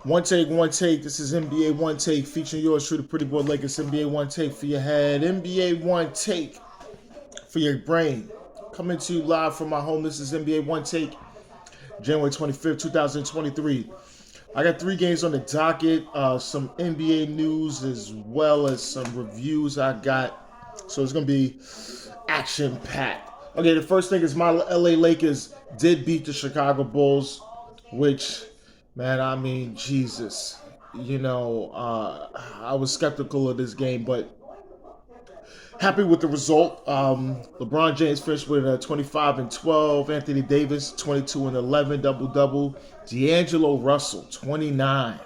One take, one take. This is NBA One Take featuring yours truly, Pretty Boy Lakers. NBA One Take for your head. NBA One Take for your brain. Coming to you live from my home. This is NBA One Take, January 25th, 2023. I got 3 games on the docket, some NBA news as well as some reviews I got. So it's going to be action packed. Okay, the first thing is my LA Lakers did beat the Chicago Bulls, which, man, I mean, Jesus. I was skeptical of this game, but happy with the result. LeBron James finished with 25 and 12. Anthony Davis 22 and 11, double double. D'Angelo Russell 29.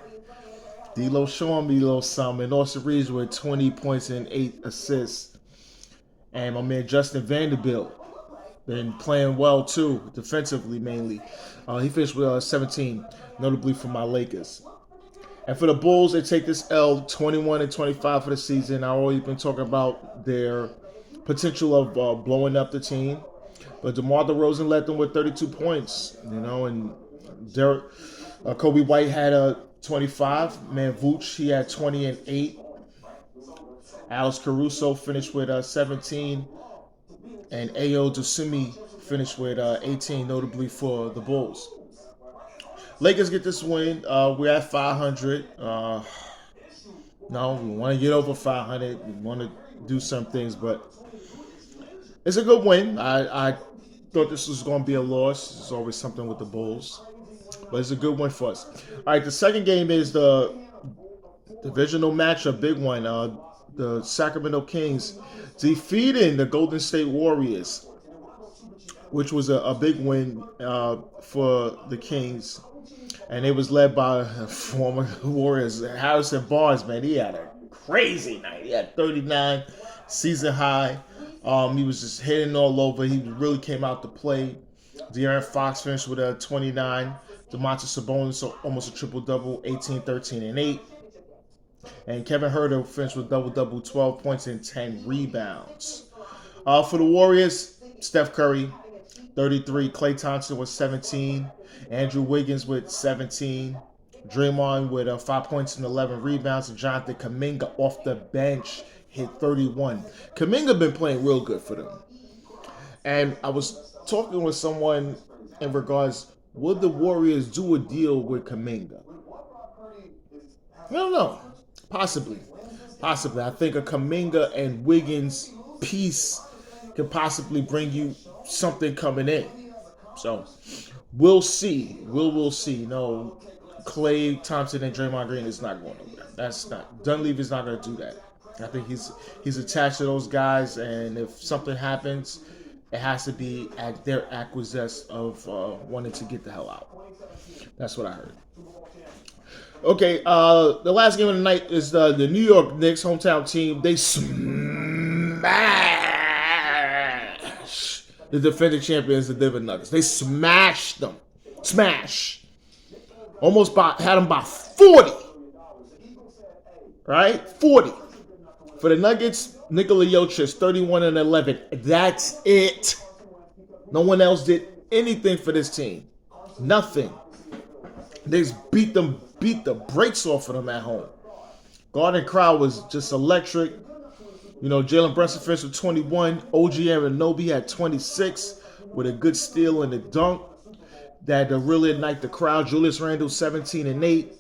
D'Lo showing me a little something. And Austin Reeves with 20 points and 8 assists. And my man Justin Vanderbilt been playing well too, defensively mainly. He finished with 17, notably for my Lakers. And for the Bulls, they take this L 21 and 25 for the season. I've always been talking about their potential of blowing up the team. But DeMar DeRozan led them with 32 points, and Derek, Kobe White had a 25. Man, Vooch, he had 20 and 8. Alex Caruso finished with 17. And Ayo Dosunmu finished with 18, notably for the Bulls. Lakers get this win. We're at 500. No, we want to get over 500. We want to do some things, but it's a good win. I thought this was going to be a loss. There's always something with the Bulls, but it's a good win for us. All right, the second game is the divisional matchup, big one. The Sacramento Kings defeating the Golden State Warriors, which was a big win for the Kings. And it was led by former Warriors, Harrison Barnes, man. He had a crazy night. He had 39, season high. He was just hitting all over. He really came out to play. De'Aaron Fox finished with a 29. Domantas Sabonis almost a triple-double, 18, 13, and 8. And Kevin Huerter finished with double-double, 12 points and 10 rebounds. For the Warriors, Steph Curry, 33. Klay Thompson was 17. Andrew Wiggins with 17. Draymond with 5 points and 11 rebounds. And Jonathan Kuminga off the bench hit 31. Kuminga been playing real good for them. And I was talking with someone in regards, would the Warriors do a deal with Kuminga? I don't know. Possibly. I think a Kuminga and Wiggins piece could possibly bring you something coming in. So we'll see. We'll see. No, Klay Thompson and Draymond Green is not going nowhere. That's not. Dunleavy's not going to do that. I think he's attached to those guys, and if something happens, it has to be at their acquiescence of wanting to get the hell out. That's what I heard. Okay, the last game of the night is the New York Knicks hometown team. They smash the defending champions, the Denver Nuggets. They smashed them. Smash. Almost had them by 40. Right? 40. For the Nuggets, Nikola Jokic, 31 and 11. That's it. No one else did anything for this team. Nothing. They just beat the brakes off of them at home. Garden crowd was just electric. Jalen Brunson finished with 21. OG Anunoby had 26 with a good steal and a dunk that really ignite the crowd. Julius Randle 17 and 8.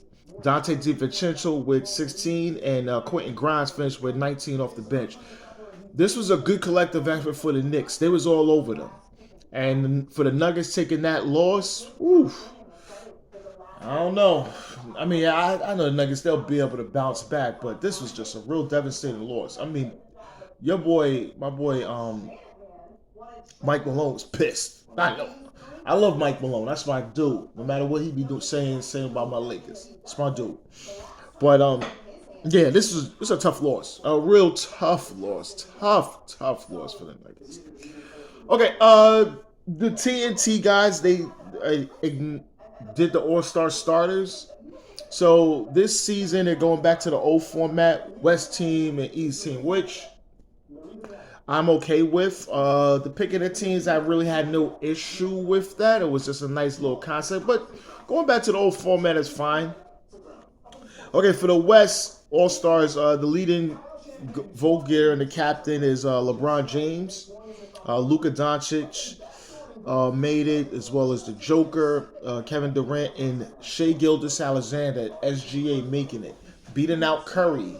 Dante DiVincenzo with 16, and Quentin Grimes finished with 19 off the bench. This was a good collective effort for the Knicks. They was all over them. And for the Nuggets taking that loss, I don't know. I mean, I know the Nuggets, they'll be able to bounce back, but this was just a real devastating loss. I mean, my boy, Mike Malone was pissed. I know. I love Mike Malone. That's my dude. No matter what he be saying about my Lakers. It's my dude. But yeah, this is a tough loss. A real tough loss. Tough loss for the Nuggets. Okay, the TNT guys, they did the All-Star starters. So this season they're going back to the old format, West team and East team, which I'm okay with. The pick of the teams, I really had no issue with that. It was just a nice little concept. But going back to the old format is fine. Okay, for the West All Stars, the leading vote getter and the captain is LeBron James. Luka Doncic made it, as well as the Joker, Kevin Durant, and Shea Gilgeous-Alexander at SGA making it, beating out Curry.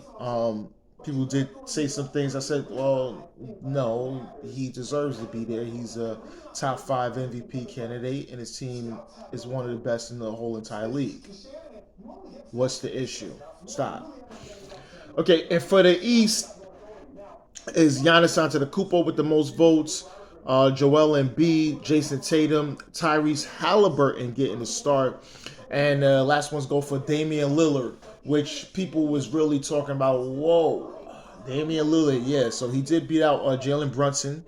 People did say some things. I said, well, no, he deserves to be there. He's a top 5 MVP candidate, and his team is one of the best in the whole entire league. What's the issue? Stop. Okay, and for the East is Giannis Antetokounmpo with the most votes. Joel Embiid, Jason Tatum, Tyrese Halliburton getting the start, and last ones go for Damian Lillard, which people was really talking about. Whoa, Damian Lillard, yeah. So he did beat out Jalen Brunson,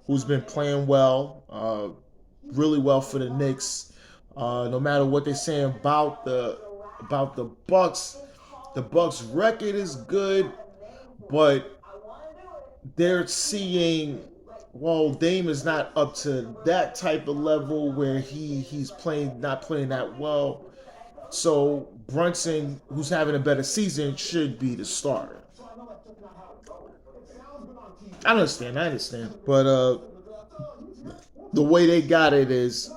who's been playing well, really well for the Knicks. No matter what they're saying about the Bucks, the Bucks record is good, but they're seeing, well, Dame is not up to that type of level where he's playing, not playing that well. So Brunson, who's having a better season, should be the starter. I understand, but the way they got it is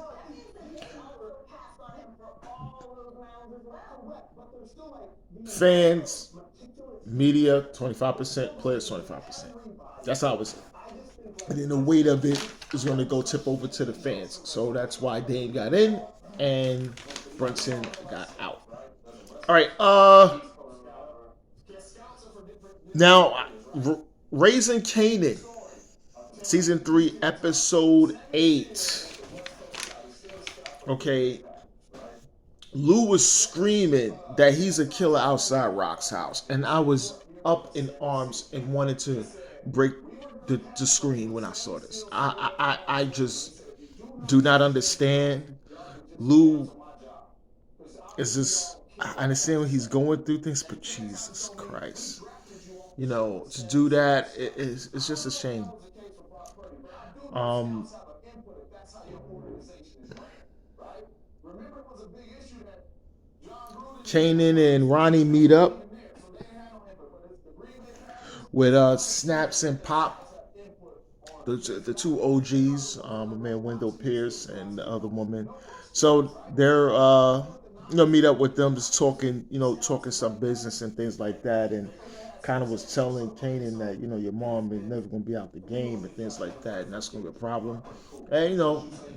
fans, media 25%, players 25%. That's how it's. And then the weight of it is going to go tip over to the fans. So that's why Dame got in and Brunson got out. All right. Now, Raising Kanaan, season 3, episode 8. Okay. Lou was screaming that he's a killer outside Rock's house, and I was up in arms and wanted to break the screen when I saw this. I just do not understand. Lou is just, I understand when he's going through things, but Jesus Christ, to do that, it's just a shame. Um, Kanan and Ronnie meet up with Snaps and Pop, the two OGs, my man Wendell Pierce and the other woman. So they're meet up with them, just talking, talking some business and things like that, and kind of was telling Kanan that your mom is never gonna be out the game and things like that, and that's gonna be a problem. And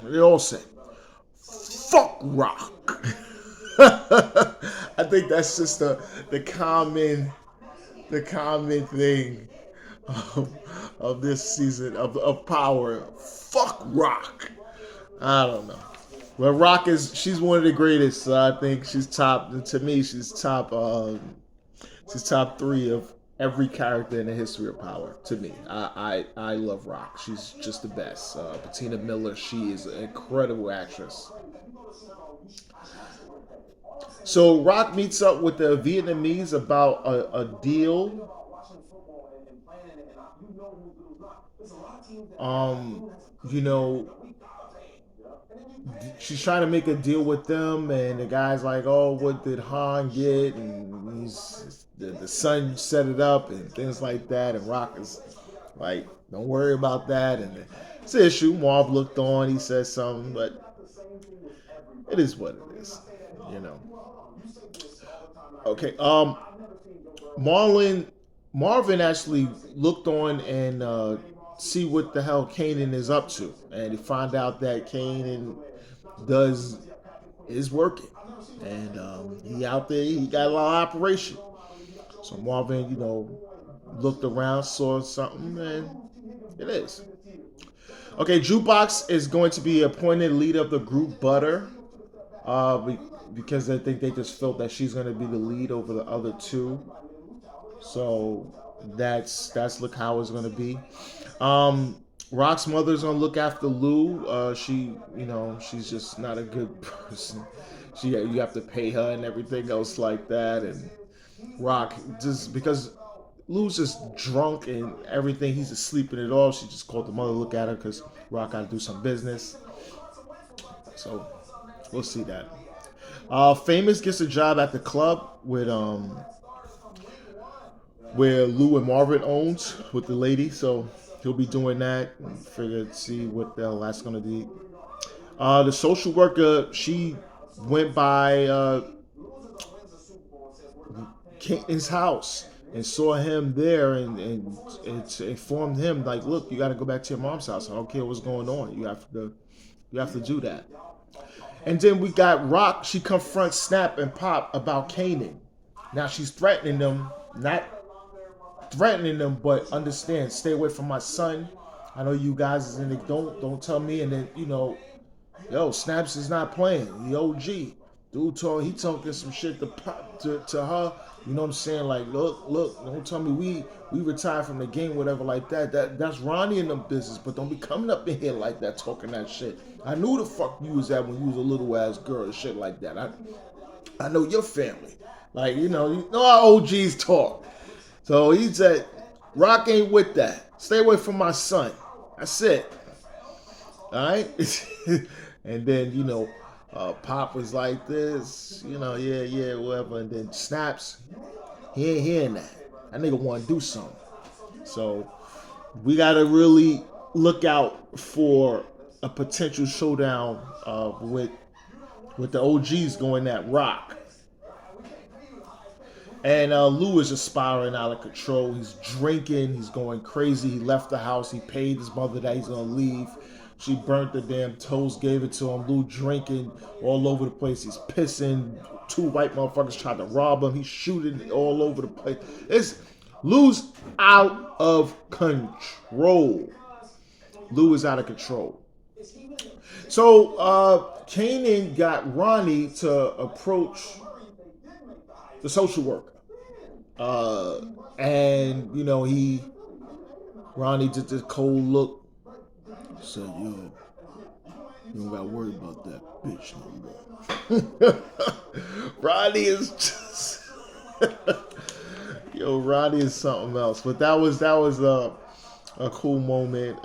they all said, "Fuck Rock." I think that's just the common thing of this season of Power. Fuck Rock. I don't know. But Rock she's one of the greatest. So I think she's top. To me, she's top. She's top 3 of every character in the history of Power. To me, I love Rock. She's just the best. Bettina Miller, she is an incredible actress. So Rock meets up with the Vietnamese about a deal. Um, you know, she's trying to make a deal with them, and the guy's like, "Oh, what did Han get?" And the son set it up, and things like that. And Rock is like, "Don't worry about that." And it's an issue. Marv looked on. He said something, but it is what it is, you know. Okay. Marlon Marvin actually looked on and see what the hell Kanan is up to, and he find out that Kanan does is working, and he out there. He got a lot of operation. So Marvin, looked around, saw something, and it is. Okay, Jukebox is going to be appointed leader of the group Butter, because I think they just felt that she's going to be the lead over the other two. So that's look how it's going to be. Rock's mother's gonna look after Lou. She's just not a good person. You have to pay her and everything else like that. And Rock, just because Lou's just drunk and everything, he's just sleeping it off. She just called the mother to look at her because Rock got to do some business. So we'll see that. Famous gets a job at the club with where Lou and Marvin owns with the lady, so he'll be doing that. And figure see what the hell that's gonna be. The social worker, she went by his house and saw him there, and it informed him like, look, you got to go back to your mom's house. I don't care what's going on. You have to do that. And then we got Rock. She confronts Snap and Pop about Kanaan. Now she's threatening them, not threatening them, but understand, stay away from my son. I know you guys is in it. Don't tell me. And then yo, Snaps is not playing. The OG dude he talking some shit to Pop to her. You know what I'm saying? Like, look, don't tell me we retired from the game, whatever like that. That's Ronnie in them business, but don't be coming up in here like that, talking that shit. I knew the fuck you was at when you was a little ass girl and shit like that. I know your family. Like, you know how OGs talk. So he said, Rock ain't with that. Stay away from my son. That's it. Alright? And then, Pop was like this, yeah, whatever. And then Snaps, he ain't hearing that. That nigga want to do something. So we got to really look out for a potential showdown with the OGs going at Rock. And Lou is just spiraling out of control. He's drinking. He's going crazy. He left the house. He paid his mother that he's going to leave. She burnt the damn toast, gave it to him. Lou drinking all over the place. He's pissing. Two white motherfuckers tried to rob him. He's shooting all over the place. Lou's out of control. Lou is out of control. So Kanaan got Ronnie to approach the social worker. And Ronnie did this cold look. Said, yo, you don't gotta worry about that bitch no more. Ronnie is just yo, Ronnie is something else. But that was a cool moment.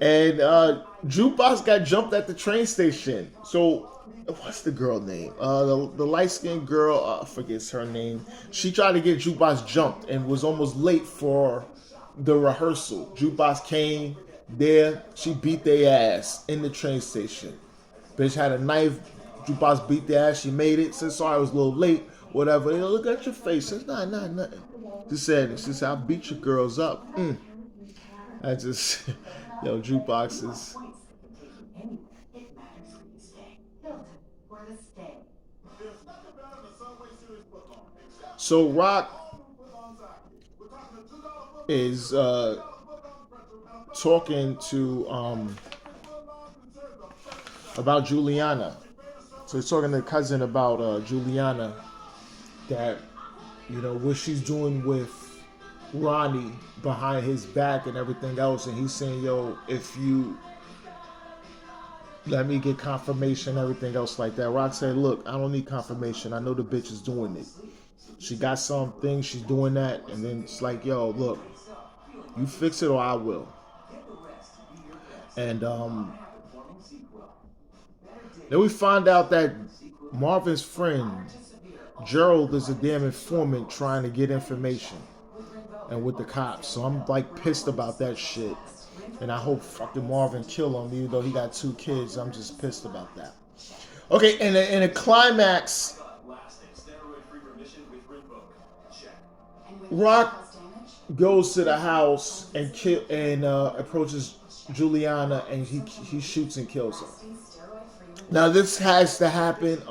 And Jukebox got jumped at the train station. So what's the girl name? The light-skinned girl, I forget her name. She tried to get Jukebox jumped and was almost late for the rehearsal. Jukebox came there. She beat their ass in the train station. Bitch had a knife. Jukebox beat their ass. She made it. Said sorry, I was a little late. Whatever. Look at your face. Says nah, nothing. She said I beat your girls up. I just Jukebox is. So Rock is talking to about Juliana. So he's talking to cousin about Juliana, that what she's doing with Ronnie behind his back and everything else. And he's saying, yo, if you let me get confirmation, everything else like that. Rock said, look, I don't need confirmation. I know the bitch is doing it. She got something, she's doing that, and then it's like, yo, look, you fix it or I will. And then we find out that Marvin's friend Gerald is a damn informant trying to get information and with the cops. So I'm like pissed about that shit. And I hope fucking Marvin kill him, even though he got 2 kids. I'm just pissed about that. Okay, and in a climax, Rock goes to the house and approaches Juliana, and he shoots and kills her. Now this has to happen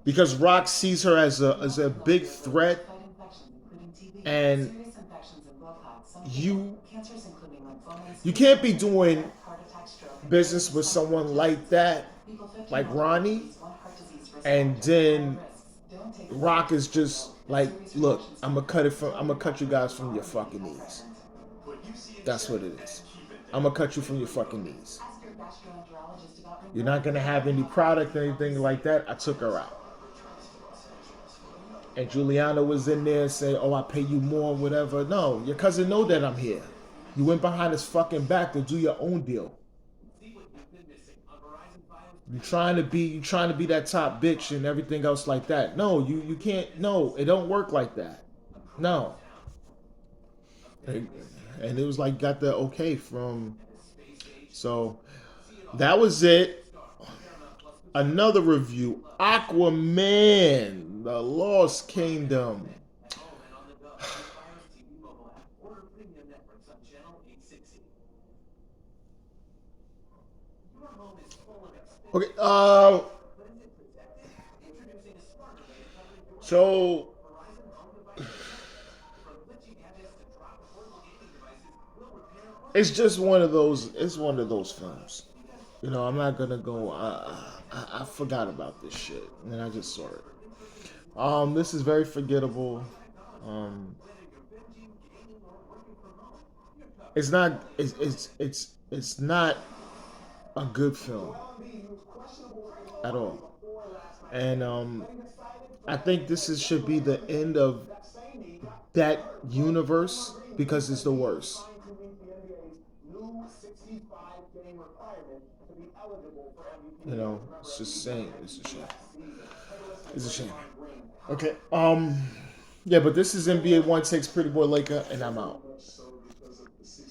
because Rock sees her as a big threat, and you can't be doing business with someone like that, like Ronnie, and then Rock is just like, look, I'm gonna cut you guys from your fucking knees. That's what it is. I'm gonna cut you from your fucking knees. You're not gonna have any product or anything like that. I took her out. And Juliana was in there saying, oh, I pay you more, whatever. No, your cousin know that I'm here. You went behind his fucking back to do your own deal. You trying to be that top bitch and everything else like that. No, you can't. No, it don't work like that. No. And it was like got the okay from. So that was it. Another review. Aquaman, The Lost Kingdom. Okay. So it's just one of those. It's one of those films. You know, I'm not gonna go. I forgot about this shit, and I just saw it. This is very forgettable. Um, it's not. It's not a good film at all, and I think should be the end of that universe because it's the worst. You know, it's just saying. It's a shame. It's a shame. Okay. Yeah, but this is NBA One Takes Pretty Boy Laker, and I'm out.